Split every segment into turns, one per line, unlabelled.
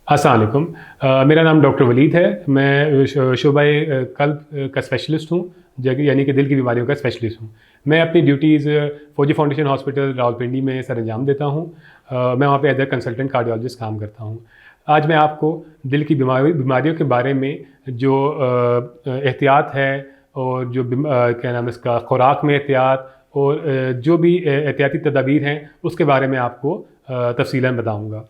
अस्सलाम वालेकुम। मेरा नाम डॉक्टर वलीद है। मैं शोबाए कल्ब का स्पेशलिस्ट हूँ, यानी कि दिल की बीमारियों का स्पेशलिस्ट हूँ। मैं अपनी ड्यूटीज़ फौजी फाउंडेशन हॉस्पिटल रावलपिंडी में सर अंजाम देता हूँ। मैं वहाँ पे एज ए कंसल्टेंट कार्डियोलॉजिस्ट काम करता हूँ। आज मैं आपको दिल की बीमारियों के बारे में जो एहतियात है और जो क्या नाम है इसका, खुराक में एहतियात और जो भी एहतियाती तदाबीर हैं उसके बारे में आपको तफसीलन बताऊँगा।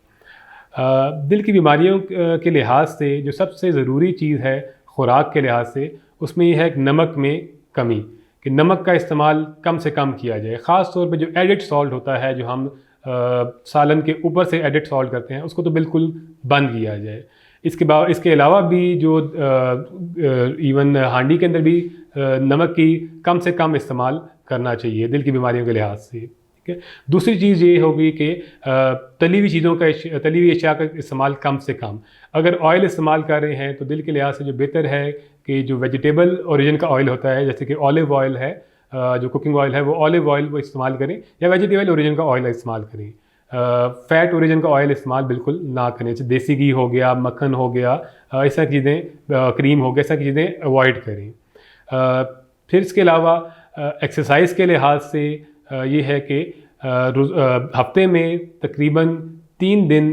दिल की बीमारियों के लिहाज से जो सबसे ज़रूरी चीज़ है खुराक के लिहाज से, उसमें यह है कि नमक में कमी, कि नमक का इस्तेमाल कम से कम किया जाए। ख़ास तौर पे जो एडिड सॉल्ट होता है, जो हम सालन के ऊपर से एडिड सॉल्ट करते हैं, उसको तो बिल्कुल बंद किया जाए। इसके अलावा भी जो इवन हांडी के अंदर भी नमक की कम से कम इस्तेमाल करना चाहिए दिल की बीमारियों के लिहाज से। ठीक है। दूसरी चीज़ ये होगी कि तली हुई अशिया का इस्तेमाल कम से कम। अगर ऑयल इस्तेमाल कर रहे हैं तो दिल के लिहाज से जो बेहतर है कि जो वेजिटेबल ओरिजिन का ऑयल होता है, जैसे कि ऑलिव ऑयल है, जो कुकिंग ऑयल है, वो ऑलिव ऑयल वो इस्तेमाल करें, या वेजिटेबल ओरिजिन का ऑयल इस्तेमाल करें। फ़ैट ओरिजिन का ऑयल इस्तेमाल बिल्कुल ना करें, जैसे देसी घी हो गया, मक्खन हो गया, इस तरह की चीज़ें, क्रीम हो गया, इस तरह की चीज़ें अवॉइड करें। फिर इसके अलावा एक्सरसाइज के लिहाज से ये है कि हफ्ते में तकरीबन 3 दिन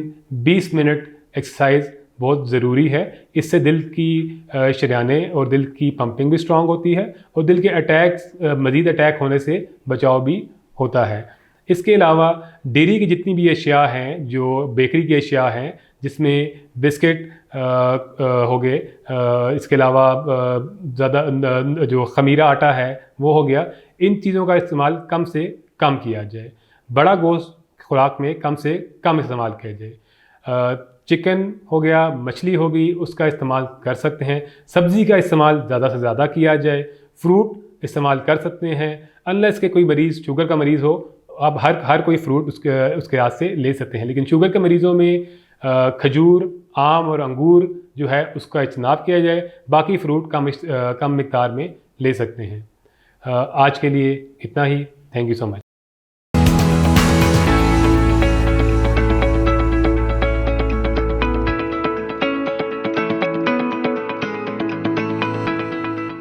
20 मिनट एक्सरसाइज बहुत ज़रूरी है। इससे दिल की शरीयानें और दिल की पंपिंग भी स्ट्रॉन्ग होती है और दिल के मज़ीद अटैक होने से बचाव भी होता है। इसके अलावा डेयरी की जितनी भी अशिया हैं, जो बेकरी की अशिया हैं, जिसमें बिस्किट हो गए, इसके अलावा ज़्यादा जो खमीरा आटा है वो हो गया, इन चीज़ों का इस्तेमाल कम से कम किया जाए। बड़ा गोश्त खुराक में कम से कम इस्तेमाल किया जाए। चिकन हो गया, मछली होगी, उसका इस्तेमाल कर सकते हैं। सब्ज़ी का इस्तेमाल ज़्यादा से ज़्यादा किया जाए। फ्रूट इस्तेमाल कर सकते हैं, अनलेस के कोई मरीज़ शुगर का मरीज़ हो। अब हर कोई फ्रूट उसके हाथ से ले सकते हैं, लेकिन शुगर के मरीज़ों में खजूर, आम और अंगूर जो है उसका इज्तनाब किया जाए। बाकी फ्रूट कम मिक़दार में ले सकते हैं। आज के लिए इतना ही। Thank you so much.